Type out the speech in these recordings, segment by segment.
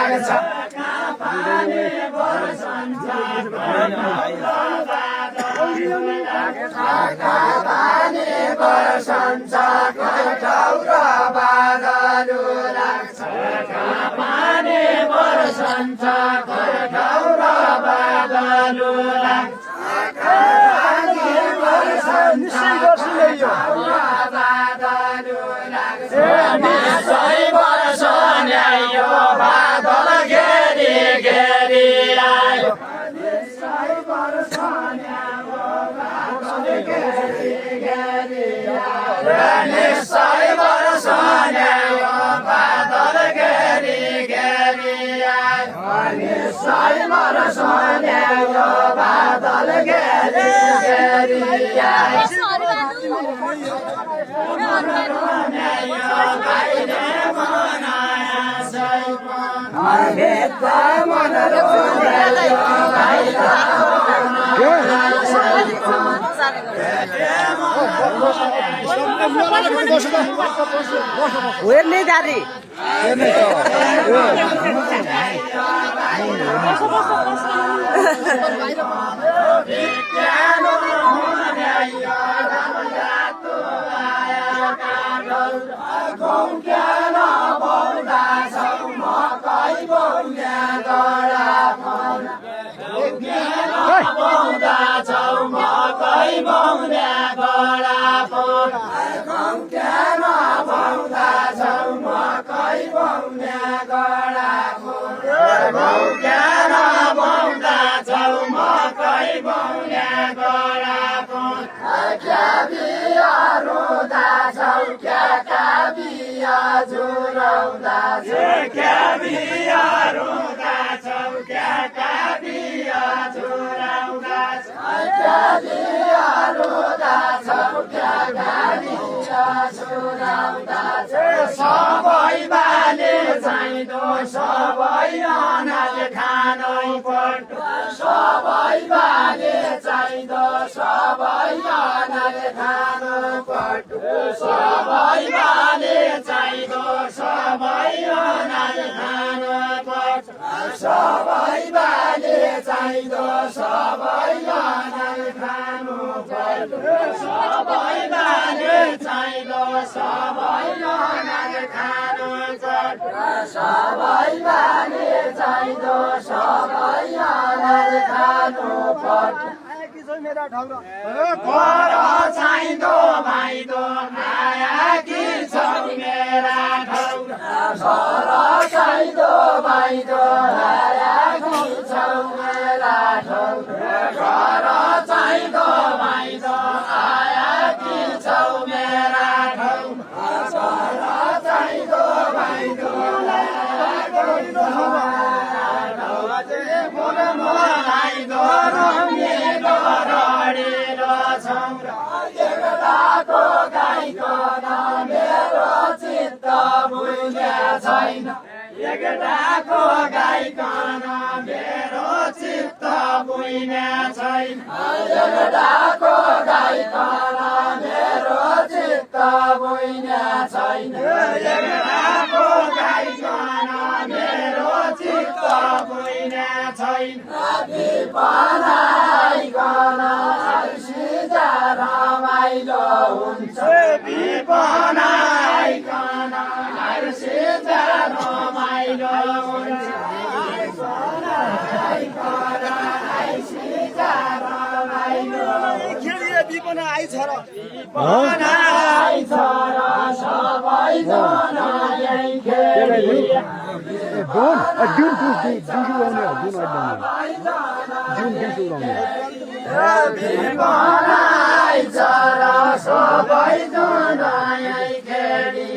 लाग्छ पानी बर्सन्छ ठौरा बादलु लाग्छ पानी बर्सन्छ ठौरा बादलु लाग्छ पानी बर्सन्छ ठौरा बादलु लाग्छ निश्चय बर्सने यो बादल घेरी घेरी आयो निश्चय बर्सने यो बादल घेरी घेरी आयो निश्चय बर्सने यो बादल घेरी घेरी आयो निश्चय बर्सने यो बादल घेरी घेरी आयो हेर्ने जाति सबै बाले चाहिँदो सबै अनाज खानै पर्छ सबै बाले चाहिँदो सबै अनाज खानु पर्छ सबै बाले चाहिँदो सबै अनाज खानु पर्छ सबै बाले चाहिँदो सबै अनाज खानु पर्छ सबै बाले चाहिँदो सबै अनाज खानु पर्छ सबै बाले चाहिँदो सबै अनाज खानु पर्छ पर चाहिँदो भाइदो आया कि छौ मेरा ठौरा पर चाहिँदो भाइदो आया कि छौ मेरा ठौरा पर चाहिँदो भाइदो आया कि छौ मेरा ठौरा पर चाहिँदो भाइदो एकटाको गाईकन मेरो चित्त बुझ्ने छैन एकटाको गाईकन मेरो चित्त बुझ्ने छैन एकटाको गाईकन मेरो चित्त बुझ्ने छैन बनाइकन सिधा रमाइलो हुन्छ बनाइकन सिधा रमाइलो हुन्छ बिपना आइछ र सबै जना यही खेली सबै जना यही खेली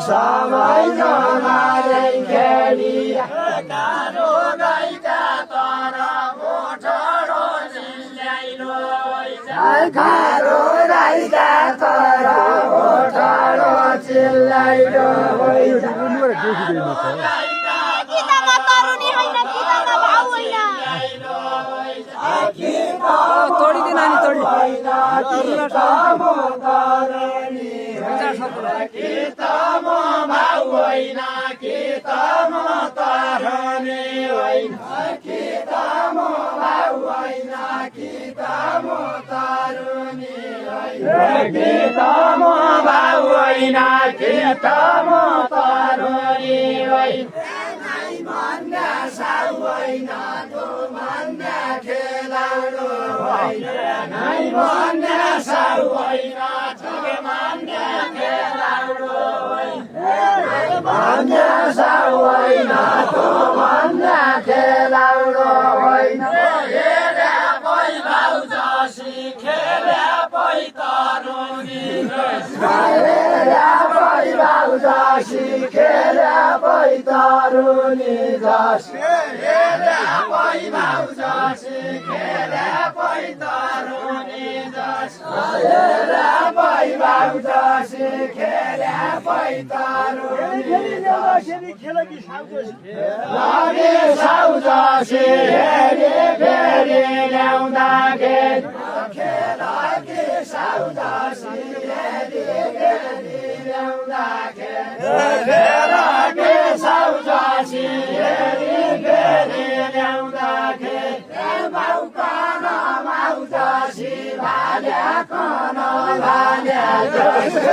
सबै जना यही खेली कालो गाईका तर मोठो चिल्लाइलो कालो गाईका तर मोठो चिल्लाइलो तोडिदिन अनि किताब भाउ कि त म तरुनी होइन कि त म भाउ होइन कि त म तरुनी होइन कि त म भाउ होइन कि त म तरुनी होइन भन्दा साउ होइन तँ भन्दा खेलाउनु होइन नै भन्दा साउ होइन तँ भन्दा खेलाउनु होइन भन्दा साउ होइन तँ भन्दा खेलाउनु होइन हेरे पै भाउ जसी खेले पै तरुनी हेरे पै भाउ जसी खेले पै तरुनी जसी खेले पै भाउ जसी खेले पै तरुनी जसी हेरे पै भाउ जसी खेले पै तरुनी लागे साउ जसी हेरी फेरि ल्याउँदाखेरि खेलाकी साउ जसी हेरी फेरि ल्याउँदाखेरि साउ जसी हेरी फेरि ल्याउँदाखेरि भाउ कन भाउ जसी भाल्या कन भाल्या जसी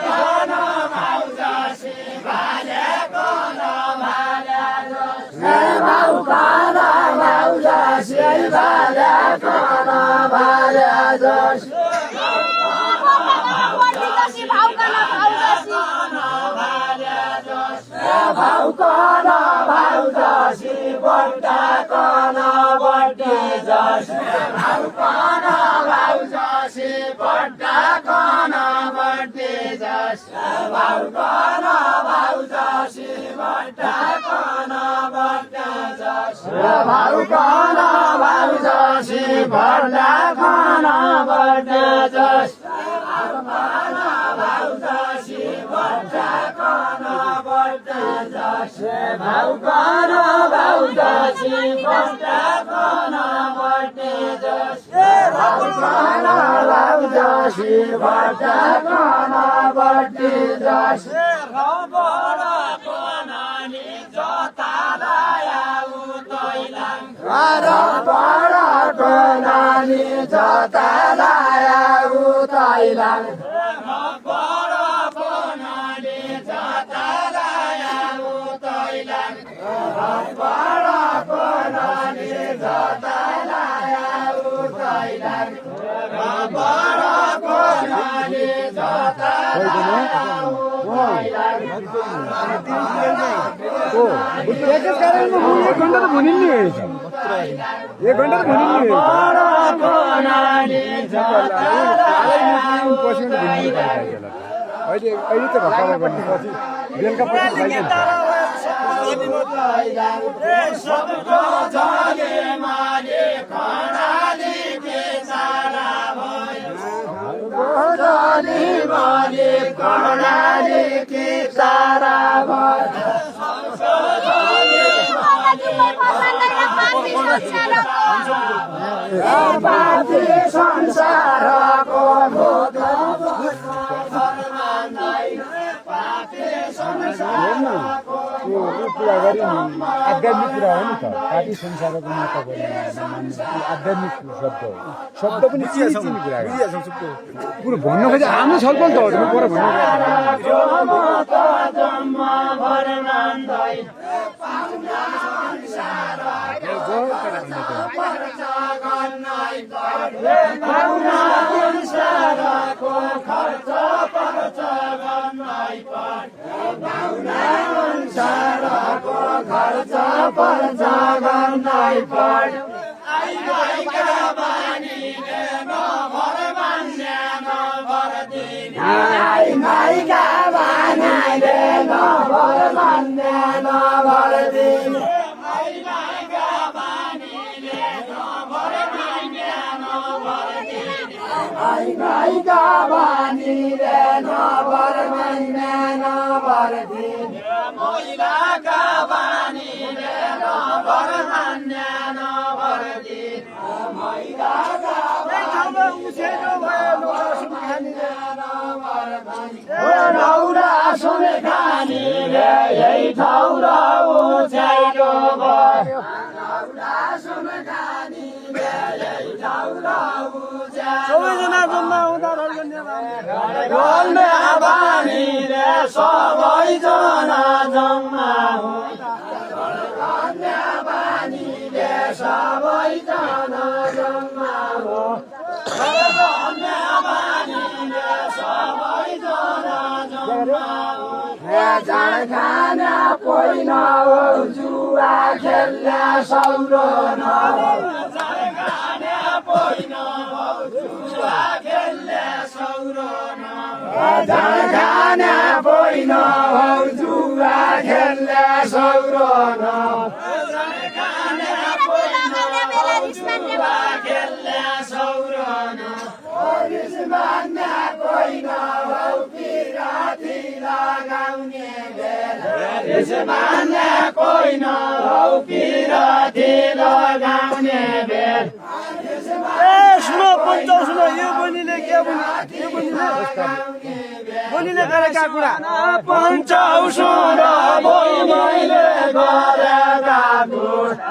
कन भाउ जसी भाल्या कन भाल्या जसी भाउ कन भाउ जसी भाल्या कन भाल्या जसी भाउ कन भाउ जसी बट्टा कन बट्टी जसी भाउ कन भाउ जसी बट्टा कन बट्टी जसी भाउ कन भाउ जसी बट्टा कन बट्टा जसी भाउ कन भाउ जसी बट्टा कन बट्टा जसी भाउ कन भाउ जसी बट्टा कन बट्टा जसी भाउ कन भाउ जसी बट्टा कन बट्टी जसी भाउ कन भाउ जसी बट्टा कन बट्टी जसी बडा कोनाली जतालाया उतैलाङ बडा कोनाली जतालाया उतैलाङ बडा कोनाली जतालाया उतैलाङ बडा कोनाली जतालाया उतैलाङ बडा कोनाली जतालाया एकच कारण मग 1 घंटा तर म्हणून नाही यायचं 1 घंटा तर म्हणून नाही अहिले अहिले त भर्खर गर्नुपर्छ बेलुका पछि संसारको कुरा गरी आध्यात्मिक कुरा हो नि त पापी संसारको माता आध्यात्मिक शब्द हो शब्द पनि चिनी कुरा पुरो भन्न खोजे हाम्रो छलफल त हो पर खर्च पर्छ गर्नै पर्यो आइमाइका बानीले नभर मान्ने नभर दिने आइमाइका बानीले नभर मान्ने नभर दिने आइमाइका बानीले नभर मान्ने नभर दिने आइमाइका बानीले नभर मान्ने नभर दिने महिलाका बानीले नभर मान्ने नभर दिने महिलाका नौरा सुन खानीले यही गर्ने बानीले सबैजना जम्मा हुन्छ सबैजना जम्मा हो जाँड खाना कोही नहो जुवा खेल्ने सौरो नहो जाँड खाना कोही नहो जुवा खेल्ने सौरो नहो जाँड खाना कोही नहो जुवा खेल्ने सौरो नहो कोही नहौ पिराती लगाउने बेल सुनो पञ्चौ सुनो यो बहिनीले के बहिनीले गरेका कुरा पञ्चौ सुनो मैले गरेका कुरा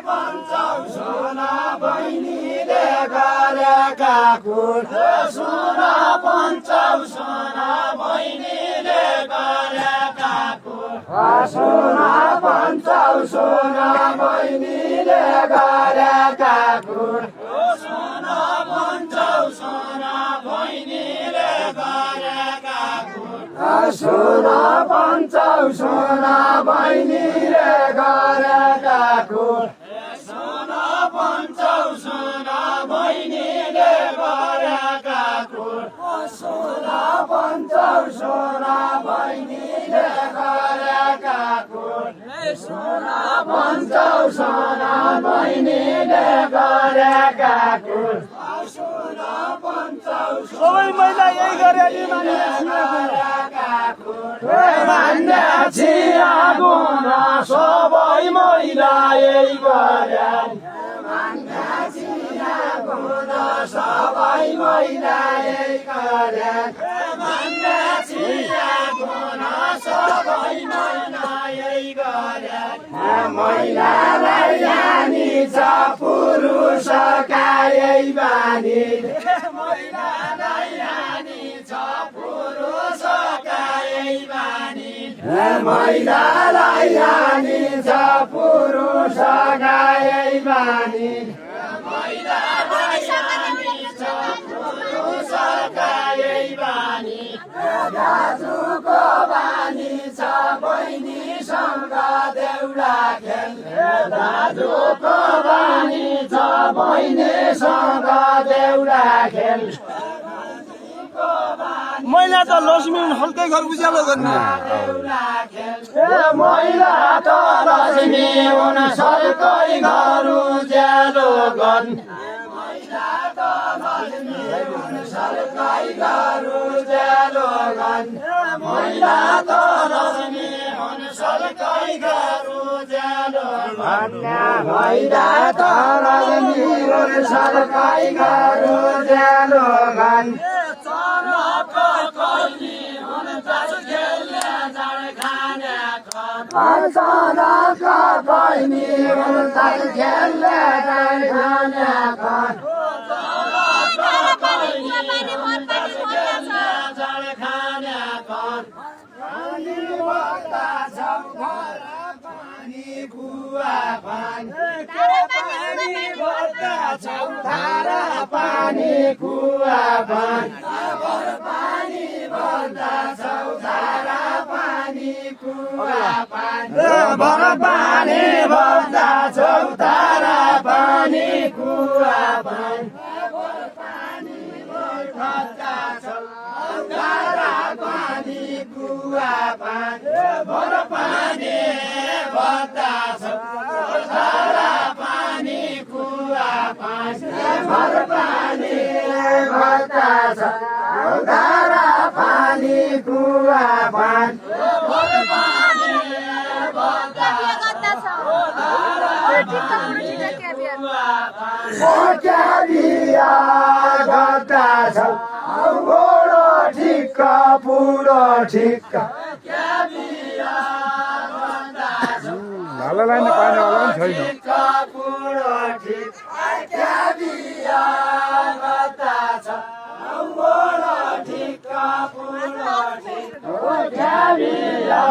पञ्चौ सुनो बहिनीले गरेका कुरा सुन पञ्चौ सुनो बहिनीले गरेका कुरा सुन पञ्चौ सुनो बहिनीले गरेका कुरा सुन पञ्चौ सुनो बहिनीले गरेका कुरा सुन पञ्चौ सुनो बहिनीले गरेका कुरा सुन पञ्चौ सुनो बहिनीले गरेका कुरा सुन पञ्चौ सुनो बहिनीले गरेका कुरा सुन पञ्चौ सुनो बहिनीले गरेका कुरा सुन पञ्चौ सबै महिला यही गरे नि मान्ने छिया गुण सबै महिला यही गरे मान्ने छिया गुण सबै महिला यही गरे मान्ने छिया गुण सबै महिला यही गरे महिलालाई जानी छ पुरुषका यही बानी महिलालाई जानी छ पुरुषका यही बानी महिलालाई जानी छ पुरुषका यही बानी महिलालाई जानी छ पुरुषका यही बानी दाजुको बानी छ बहिनीसँग देउडा खेल दाजुको बानी छ बहिनीसँग देउडा खेल महिला त लक्ष्मी हल्कै घर उज्यालो गर्ने महिला त लक्ष्मी हुन सरकै घर उज्यालो गर्ने महिला त लक्ष्मी हुन सरकै घर उज्यालो गर्ने महिला त लक्ष्मी हुन सरकै घर उज्यालो गर्ने महिला त लक्ष्मी हुन सरकै घर उज्यालो गर्ने सडकका बहिनी हुन्छन् खेल्ने खाने खान पानी पर्दछौ घर पानी कुवा पानी पर्दछौ धारा पानी कुवा पानी पानी पर्दछौ धारा पानी कुवा पानी भर पानी पर्दछौ धारा पानी कुवा पानी पानी पर्दछौ धारा पानी कुवा पानी भर पानी पर्दछौ धारा पानी कुवा पानी भर पानी पर्दछौ धारा पानी कुवा पानी भर पानी क्या बिया गर्दछौ गोडो ठिक्क पुरो ठिक्क भालोलाई नै पानी होला पनि छैन पुरो ठिक्क क्या बिया गर्दछौ गोडो ठिक्क पुरो ठिक्क क्याबिया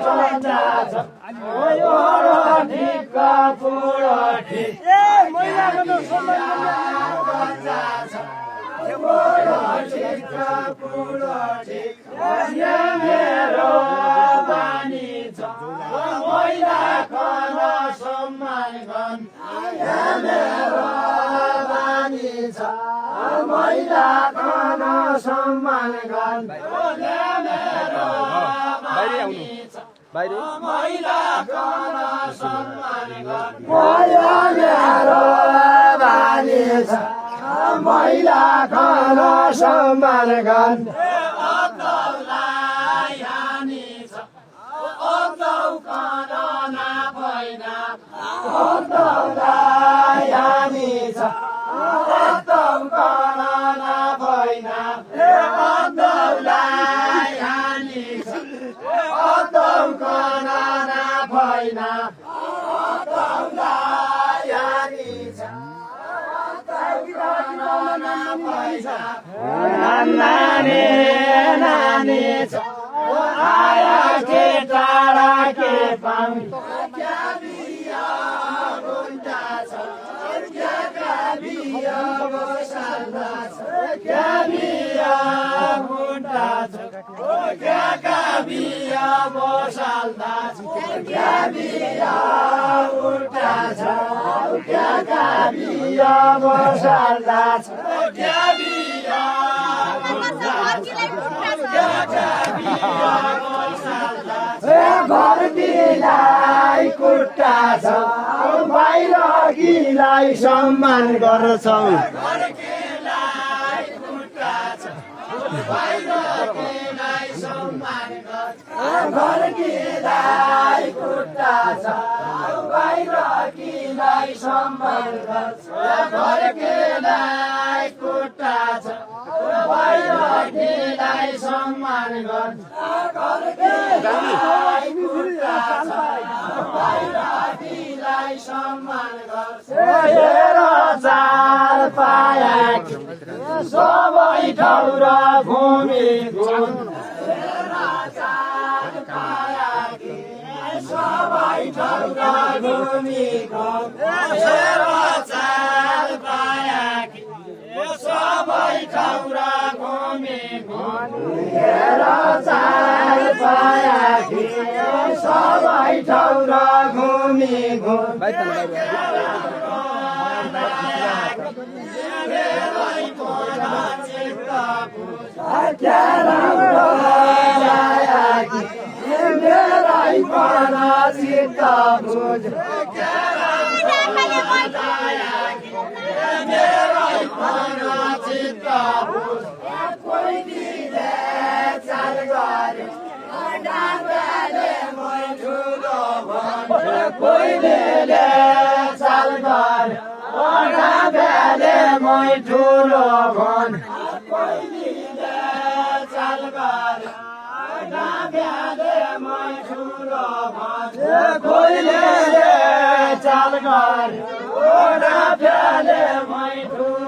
गन्दा छ ओरो ठिक्क पुरो ठिक्क ए महिलाको त सम्मान गन्दा छ ओरो ठिक्क पुरो ठिक्क यो मेरो बानी छ महिला खन सम्मान गन यो मेरो बानी छ महिला खन सम्मान गन मेरो बानी छ महिला खन सम्मान गन मेरो बानी छ महिला खन सम्मान गन अन्तलाई हानि छ अन्तौ खन नाभैना अन्तलाई हानि छ अन्तौ खन नाभैना अन्तौलाई हानि छ अन्तौ खन नाभैना अन्तौलाई हानि छ नानी नानी छ आया के टाढा के पाउँ क्या बिया गुन्डा छ क्या बिया बसाल्दा छ क्या बिया गुन्डा छ क्या बिया बसाल्दा छ क्या बिया गुन्डा छ क्या बिया बसाल्दा छ क्या बिया घरतिलाई कुट्टा छ बाहिरकीलाई सम्मान गर्छौँ घरतिलाई कुट्टा छ बाहिरकीलाई सम्मान गर्छौँ घरतिलाई कुट्टा छ बाहिरकीलाई सम्मान गर्छौँ घरतिलाई कुट्टा छ बाहिरकीलाई सम्मान गर्छ घरतिलाई कुट्टा छ बाहिरकीलाई सम्मान गर्छ हेर चाल पाया सबै ठाउँ र भूमि गुण हेर चाल पाया सबै ठाउँ र भूमि गुण हेर चाल पाया सबै ठाउँ र भूमि गुण हेर चाल पाया सबै ठाउँ र भूमि गुण चित्त बुझ चित्त बुझ कोही दिले चाल गरे ठुलो भन्छ कोही दिले चाल गरे मै ठुलो भन कोही दिले चाल गरे मै ठुलो भन कोहीले चाल गरे मै ठुलो